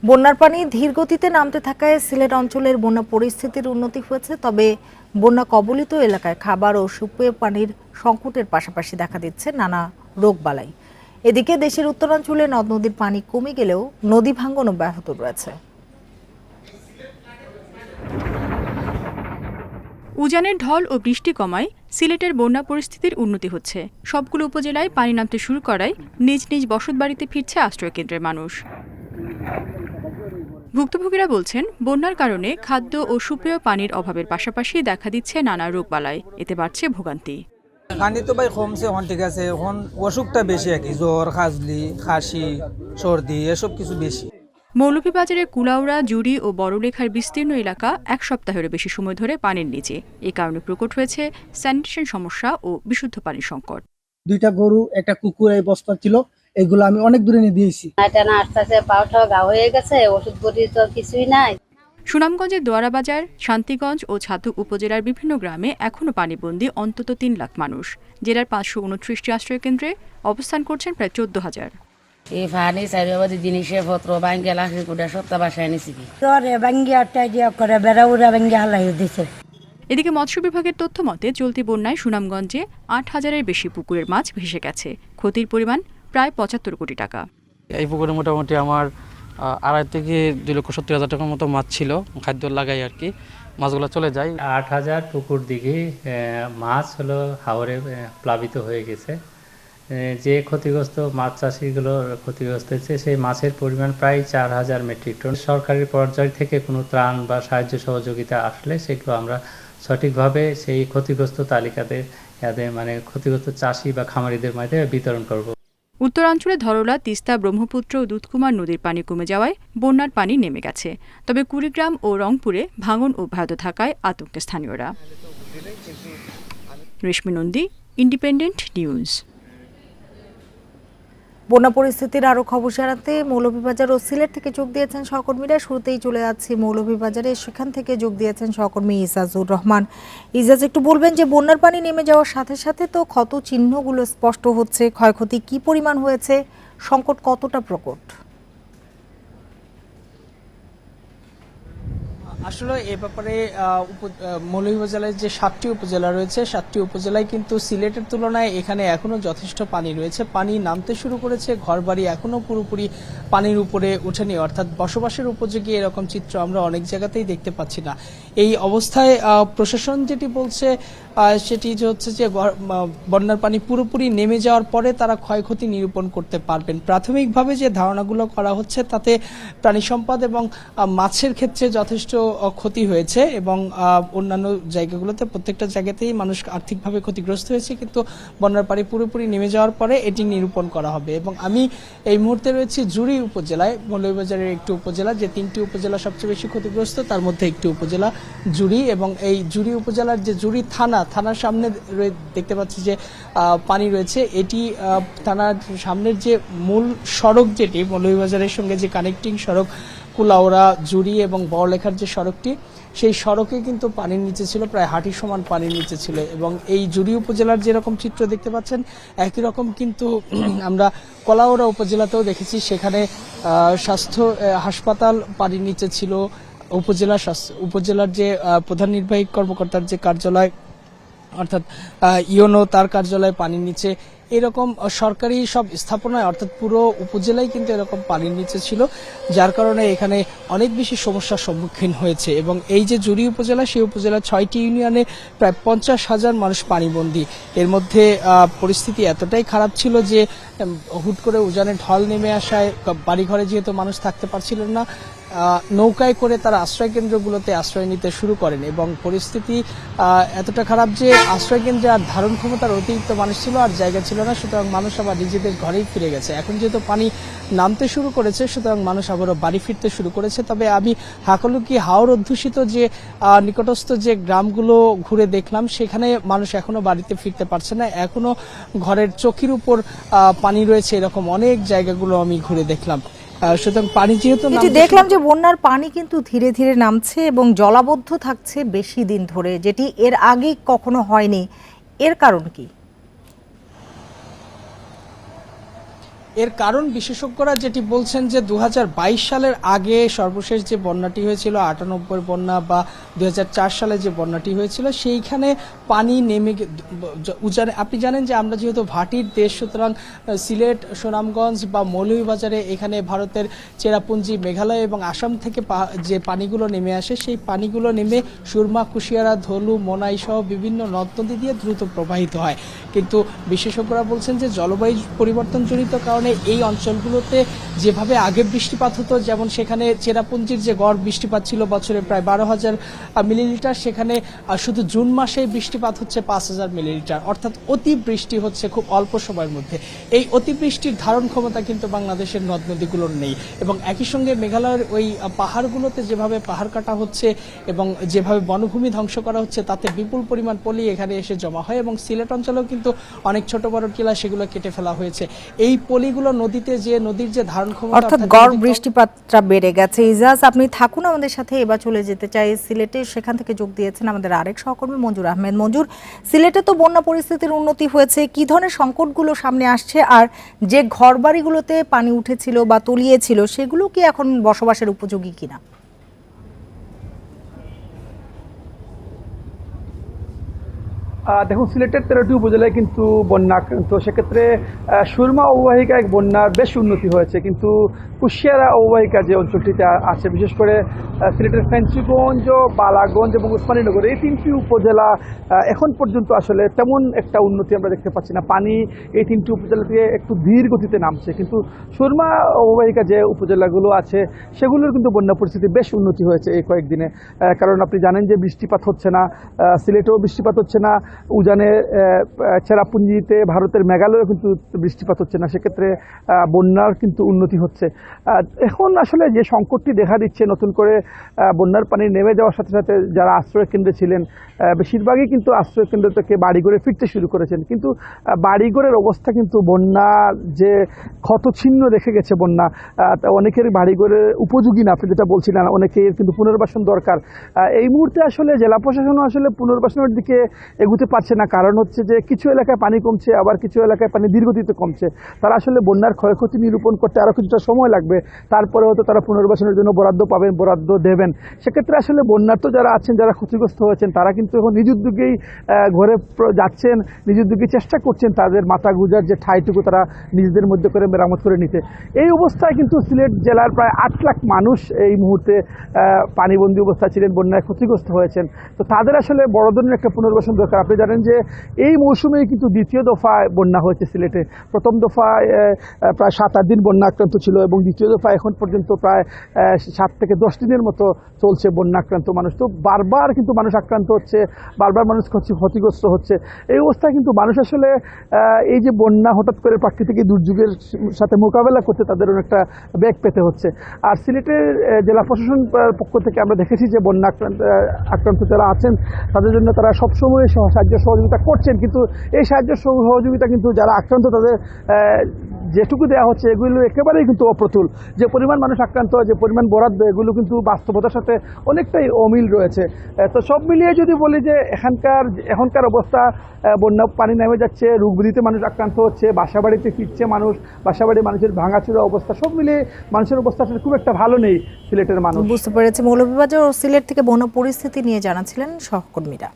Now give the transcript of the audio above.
বন্যার পানি ধীর গতিতে নামতে থাকায় সিলেট অঞ্চলের বন্যা পরিস্থিতির উন্নতি হয়েছে। তবে বন্যা কবলিত এলাকায় খাবার ও সুপেয় পানির সংকটের পাশাপাশি দেখা দিচ্ছে নানা রোগবালাই। এদিকে দেশের উত্তরাঞ্চলে নদ নদীর পানি কমে গেলেও নদী ভাঙ্গন অব্যাহত রয়েছে। উজানের ঢল ও বৃষ্টি কমায় সিলেটের বন্যা পরিস্থিতির উন্নতি হচ্ছে। সবগুলো উপজেলায় পানি নামতে শুরু করায় নিজ নিজ বসতবাড়িতে ফিরছে আশ্রয়কেন্দ্রের মানুষ। ভুক্তভোগীরা বলছেন, বন্যার কারণে খাদ্য ও সুপেয় পানির অভাবের পাশাপাশি দেখা দিচ্ছে নানা রোগবালাই। এতে বাড়ছে ভোগান্তি। পানি তো ভাই কমছে, এখন ঠিক আছে। এখন অসুখটা বেশি আর কি, জ্বর, খাজলি, কাশি, সর্দি এসব কিছু বেশি। মৌলভীবাজারের কুলাউড়া, জুড়ি ও বড়লেখার বিস্তীর্ণ এলাকা এক সপ্তাহেরও বেশি সময় ধরে পানির নিচে। এ কারণে প্রকট হয়েছে স্যানিটেশন সমস্যা ও বিশুদ্ধ পানির সংকট। 2টা গরু, একটা কুকুর এই বস্তা ছিল, এগুলো আমি অনেক দূরে নিয়ে দিয়েছি। টানা আস্তে আস্তে পাউঠাও গা হয়ে গেছে, ওষুধ বটি তো কিছুই নাই। সুনামগঞ্জের দোয়ারাবাজার, শান্তিগঞ্জ ও ছাতক উপজেলার বিভিন্ন গ্রামে এখনও পানিবন্দী অন্তত 3 লাখ মানুষ। জেলার 529টি আশ্রয়কেন্দ্রে অবস্থান করছেন প্রায় 14,000। এই পানি চারিবাদি জিনিসপত্র ভাঙ্গে লাখি কুড়া সপ্তাহ বাসায় এনেছি কি এদিকে মৎস্য বিভাগের তথ্য মতে চলতি বন্যায় সুনামগঞ্জে 8,000-এর বেশি পুকুরের মাছ ভেসে গেছে। ক্ষতির পরিমাণ প্রায় 75 কোটি টাকা। এই পুকুরে মোটামুটি আমার 2.5 থেকে 2,70,000 টাকার মতো মাছ ছিল, খাদ্য লাগাই আর কি। মাছগুলো চলে যায়। 8,000 পুকুর দিকে মাছ হলো হাওরে প্লাবিত হয়ে গেছে। যে ক্ষতিগ্রস্ত মাছ চাষিগুলো ক্ষতিগ্রস্ত হয়েছে, সেই মাছের পরিমাণ প্রায় 4,000 মেট্রিক টন। সরকারি পর্যায় থেকে কোনো ত্রাণ বা সাহায্য সহযোগিতা আসলে সেগুলো আমরা সঠিকভাবে সেই ক্ষতিগ্রস্ত তালিকাতে মানে ক্ষতিগ্রস্ত চাষি বা খামারিদের মাধ্যমে বিতরণ করব। উত্তরাঞ্চলে ধরলা, তিস্তা, ব্রহ্মপুত্র ও দুধকুমার নদীর পানি কমে যাওয়ায় বন্যার পানি নেমে গেছে। তবে কুড়িগ্রাম ও রংপুরে ভাঙন অব্যাহত থাকায় আতঙ্কে স্থানীয়রা। রেশমি নন্দী, ইন্ডিপেন্ডেন্ট নিউজ। বন্যা পরিস্থিতির আরো খবর জানাতে মৌলভীবাজার ও সিলেট থেকে যোগ দিয়েছেন সহকর্মীরা। শুরুতেই চলে যাচ্ছি মৌলভীবাজারে, সেখান থেকে যোগ দিয়েছেন সহকর্মী ইজাজুর রহমান। ইজাজ, একটু বলবেন যে বন্যার পানি নেমে যাওয়ার সাথে সাথে তো ক্ষত চিহ্নগুলো স্পষ্ট হচ্ছে, ক্ষয়ক্ষতি কি পরিমাণ হয়েছে, সংকট কতটা প্রকট? আসলে এ ব্যাপারে মৌলভীবাজারের যে 7টি উপজেলা রয়েছে, 7টি উপজেলায় কিন্তু সিলেটের তুলনায় এখানে এখনো যথেষ্ট পানি রয়েছে। পানি নামতে শুরু করেছে, ঘরবাড়ি এখনো পুরোপুরি পানির উপরে ওঠেনি, অর্থাৎ বসবাসের উপযোগী এরকম চিত্র আমরা অনেক জায়গাতেই দেখতে পাচ্ছি না। এই অবস্থায় প্রশাসন যেটি বলছে সেটি হচ্ছে যে বন্যার পানি পুরোপুরি নেমে যাওয়ার পরে তারা ক্ষয়ক্ষতি নিরূপণ করতে পারবেন। প্রাথমিকভাবে যে ধারণাগুলো করা হচ্ছে তাতে প্রাণী সম্পদ এবং মাছের ক্ষেত্রে যথেষ্ট ক্ষতি হয়েছে এবং অন্যান্য জায়গাগুলোতে প্রত্যেকটা জায়গাতেই মানুষ আর্থিকভাবে ক্ষতিগ্রস্ত হয়েছে, কিন্তু বন্যার পানি পুরোপুরি নেমে যাওয়ার পরে এটি নিরূপণ করা হবে। এবং আমি এই মুহূর্তে রয়েছি জুড়ি উপজেলায়, মৌলভীবাজারের একটি উপজেলা, যে 3টি উপজেলা সবচেয়ে বেশি ক্ষতিগ্রস্ত, তার মধ্যে একটি উপজেলা জুড়ি। এবং এই জুড়ি উপজেলার যে জুড়ি থানার সামনে দেখতে পাচ্ছি যে পানি রয়েছে। এটি থানার সামনের যে মূল সড়ক, যেটি মৌলভীবাজারের সঙ্গে যে কানেক্টিং সড়ক কুলাউড়া, জুড়ি এবং বড়লেখার যে সড়কটি, সেই সড়কে কিন্তু পানির নিচে ছিল, প্রায় হাঁটি সমান পানির নিচে ছিল। এবং এই জুড়ি উপজেলার যেরকম চিত্র দেখতে পাচ্ছেন, একই রকম কিন্তু আমরা কলাউড়া উপজেলাতেও দেখেছি। সেখানে স্বাস্থ্য হাসপাতাল পানির নিচে ছিল, উপজেলার যে প্রধান নির্বাহী কর্মকর্তার যে কার্যালয়, অর্থাৎ ইওনো, তার কার্যালয় পানির নিচে। এরকম সরকারি সব স্থাপনায়, অর্থাৎ পুরো উপজেলায় কিন্তু এরকম পানির নিচে ছিল, যার কারণে এখানে অনেক বেশি সমস্যার সম্মুখীন হয়েছে। এবং এই যে জুড়ি উপজেলা, সেই উপজেলার 6টি ইউনিয়নে প্রায় 50,000 মানুষ পানিবন্দী। এর মধ্যে পরিস্থিতি এতটাই খারাপ ছিল যে হুট করে উজানে ঢল নেমে আসায় বাড়িঘরে যেহেতু মানুষ থাকতে পারছিলেন না, নৌকায় করে তারা আশ্রয়কেন্দ্রগুলোতে আশ্রয় নিতে শুরু করেন। এবং পরিস্থিতি এতটা খারাপ যে আশ্রয়কেন্দ্রে আর ধারণ ক্ষমতার অতিরিক্ত মানুষ ছিল, আর জায়গা ছিল না, সুতরাং মানুষ আবার নিজেদের ঘরেই ফিরে গেছে। এখন যেহেতু পানি নামতে শুরু করেছে, সুতরাং মানুষ আবারও বাড়ি ফিরতে শুরু করেছে। তবে আমি হাকালুকি হাওর অধ্যুষিত যে নিকটস্থ যে গ্রামগুলো ঘুরে দেখলাম, সেখানে মানুষ এখনো বাড়িতে ফিরতে পারছে না, এখনো ঘরের চোখের উপর পানি রয়েছে, এরকম অনেক জায়গাগুলো আমি ঘুরে দেখলাম। সুতরাং পানি যেহেতু দেখলাম যে বন্যার পানি কিন্তু ধীরে ধীরে নামছে এবং জলাবদ্ধ থাকছে বেশি দিন ধরে, যেটি এর আগে কখনো হয়নি। এর কারণ কি? এর কারণ বিশেষজ্ঞরা যেটি বলছেন যে 2022 সালের আগে সর্বশেষ যে বন্যাটি হয়েছিল 98 বন্যা বা 2004 সালে যে বন্যাটি হয়েছিল সেইখানে পানি নেমে আপনি জানেন যে আমরা যেহেতু ভাটির দেশ, সুতরাং সিলেট, সুনামগঞ্জ বা মৌলভীবাজারে এখানে ভারতের চেরাপুঞ্জি, মেঘালয় এবং আসাম থেকে যে পানিগুলো নেমে আসে সেই পানিগুলো নেমে সুরমা, কুশিয়ারা, ধলু, মোনাই সহ বিভিন্ন নদ নদী দিয়ে দ্রুত প্রবাহিত হয়। কিন্তু বিশেষজ্ঞরা বলছেন যে জলবায়ু পরিবর্তনজনিত কারণে এই অঞ্চলগুলোতে যেভাবে আগে বৃষ্টিপাত হতো, যেমন সেখানে চেরাপুঞ্জির যে গড় বৃষ্টিপাত ছিল বছরে প্রায় 12,000 মিলিলিটার, সেখানে শুধু জুন মাসেই বৃষ্টিপাত হচ্ছে 5,000 মিলিলিটার, অর্থাৎ অতি বৃষ্টি হচ্ছে খুব অল্প সময়ের মধ্যে। এই অতিবৃষ্টির ধারণ ক্ষমতা কিন্তু বাংলাদেশের নদ নদীগুলোর নেই। এবং একই সঙ্গে মেঘালয়ের ওই পাহাড়গুলোতে যেভাবে পাহাড় কাটা হচ্ছে এবং যেভাবে বনভূমি ধ্বংস করা হচ্ছে, তাতে বিপুল পরিমাণ পলি এখানে এসে জমা হয়। এবং সিলেট অঞ্চলেও কিন্তু অনেক ছোট বড় টিলা সেগুলো কেটে ফেলা হয়েছে। এই পলিগুলো নদীতে যে নদীর যে ধারণ ক্ষমতা, অর্থাৎ গড় বৃষ্টিপাতটা বেড়ে গেছে। ইজাজ, আপনি থাকুন আমাদের সাথে, এবার চলে যেতে চাই সিলেটে। সেখান থেকে যোগ দিয়েছেন আমাদের আরেক সহকর্মী মঞ্জুর আহমেদ। মঞ্জুর, সিলেটে তো বন্যা পরিস্থিতির উন্নতি হয়েছে, কি ধরনের সংকটগুলো সামনে আসছে? আর যে ঘরবাড়িগুলোতে পানি উঠেছিল বা তলিয়েছিল সেগুলো কি এখন বসবাসের উপযোগী কিনা? দেখুন, সিলেটের 13টি উপজেলায় কিন্তু বন্যা আক্রান্ত। সেক্ষেত্রে সুরমা অববাহিকা এক বন্যার বেশ উন্নতি হয়েছে, কিন্তু কুশিয়ারা অববাহিকা যে অঞ্চলটিতে আছে, বিশেষ করে সিলেটের ফেন্সিগঞ্জ, বালাগঞ্জ এবং উসমানীনগর, এই 3টি উপজেলা এখন পর্যন্ত আসলে তেমন একটা উন্নতি আমরা দেখতে পাচ্ছি না। পানি এই 3টি উপজেলা থেকে একটু ধীর গতিতে নামছে, কিন্তু সুরমা অববাহিকা যে উপজেলাগুলো আছে সেগুলোর কিন্তু বন্যা পরিস্থিতি বেশ উন্নতি হয়েছে এই কয়েকদিনে। কারণ আপনি জানেন যে বৃষ্টিপাত হচ্ছে না, সিলেটেও বৃষ্টিপাত হচ্ছে না, উজানে চেরাপুঞ্জিতে ভারতের মেঘালয়েও কিন্তু বৃষ্টিপাত হচ্ছে না। সেক্ষেত্রে বন্যার কিন্তু উন্নতি হচ্ছে। এখন আসলে যে সংকটটি দেখা দিচ্ছে, নতুন করে বন্যার পানি নেমে যাওয়ার সাথে সাথে যারা আশ্রয় কেন্দ্রে ছিলেন বেশিরভাগই কিন্তু আশ্রয় কেন্দ্র থেকে বাড়িঘরে ফিরতে শুরু করেছেন, কিন্তু বাড়িঘরের অবস্থা কিন্তু বন্যার যে ক্ষতচিহ্ন রেখে গেছে বন্যা, অনেকের বাড়িঘরের উপযোগী না। আপনি যেটা বলছিলেন, অনেকের কিন্তু পুনর্বাসন দরকার। এই মুহূর্তে আসলে জেলা প্রশাসনও আসলে পুনর্বাসনের দিকে এগুতে পারছে না। কারণ হচ্ছে যে কিছু এলাকায় পানি কমছে, আবার কিছু এলাকায় পানি দীর্ঘগতিতে কমছে। তারা আসলে বন্যার ক্ষয়ক্ষতি নিরূপণ করতে আরও কিছুটা সময় লাগবে, তারপরে হয়তো তারা পুনর্বাসনের জন্য বরাদ্দ পাবেন, বরাদ্দ দেবেন। সেক্ষেত্রে আসলে বন্যার্থ যারা আছেন, যারা ক্ষতিগ্রস্ত হয়েছেন, তারা কিন্তু এখন নিজ উদ্যোগেই ঘরে যাচ্ছেন, নিজ উদ্যোগেই চেষ্টা করছেন তাদের মাথা গুজার যে ঠাইটুকু তারা নিজেদের মধ্যে করে মেরামত করে নিতে। এই অবস্থায় কিন্তু সিলেট জেলার প্রায় 8 লাখ মানুষ এই মুহূর্তে পানিবন্দী অবস্থায় ছিলেন, বন্যায় ক্ষতিগ্রস্ত হয়েছেন। তো তাদের আসলে বড় ধরনের একটা পুনর্বাসন দরকার। আপনি জানেন যে এই মৌসুমেই কিন্তু দ্বিতীয় দফায় বন্যা হয়েছে সিলেটে। প্রথম দফায় প্রায় 7-8 দিন বন্যা আক্রান্ত ছিল, এবং দ্বিতীয় দফায় এখন পর্যন্ত প্রায় 7 থেকে 10 দিনের মতো চলছে বন্যা আক্রান্ত মানুষ। তো বারবার কিন্তু মানুষ আক্রান্ত হচ্ছে, বারবার মানুষ ক্ষতিগ্রস্ত হচ্ছে। এই অবস্থায় কিন্তু মানুষ আসলে এই যে বন্যা, হঠাৎ করে প্রাকৃতিক দুর্যোগের সাথে মোকাবেলা করতে তাদের অনেকটা বেগ পেতে হচ্ছে। আর সিলেটের জেলা প্রশাসন পক্ষ থেকে আমরা দেখেছি যে বন্যা আক্রান্ত যারা আছেন তাদের জন্য তারা সবসময় সাহায্য সহযোগিতা করছেন, কিন্তু এই সাহায্য সহযোগিতা কিন্তু যারা আক্রান্ত তাদের যেটুকু দেওয়া হচ্ছে এগুলো একেবারেই কিন্তু অপ্রতুল। যে পরিমাণ মানুষ আক্রান্ত, যে পরিমাণ বরাদ্দ, এগুলো কিন্তু বাস্তবতার সাথে অনেকটাই অমিল রয়েছে। তো সব মিলিয়ে যদি বলি যে এখনকার অবস্থা, বন্যা পানি নেমে যাচ্ছে, রোগব্যাধিতে মানুষ আক্রান্ত হচ্ছে, বাসাবাড়িতে ফিরছে মানুষ, বাসাবাড়ি মানুষের ভাঙাচোরা অবস্থা, সব মিলিয়ে মানুষের অবস্থা আসলে খুব একটা ভালো নেই সিলেটের মানুষ। বুঝতে পেরেছি। মৌলভীবাজার ও সিলেট থেকে বন্যা পরিস্থিতি নিয়ে জানাচ্ছিলেন সহকর্মীরা।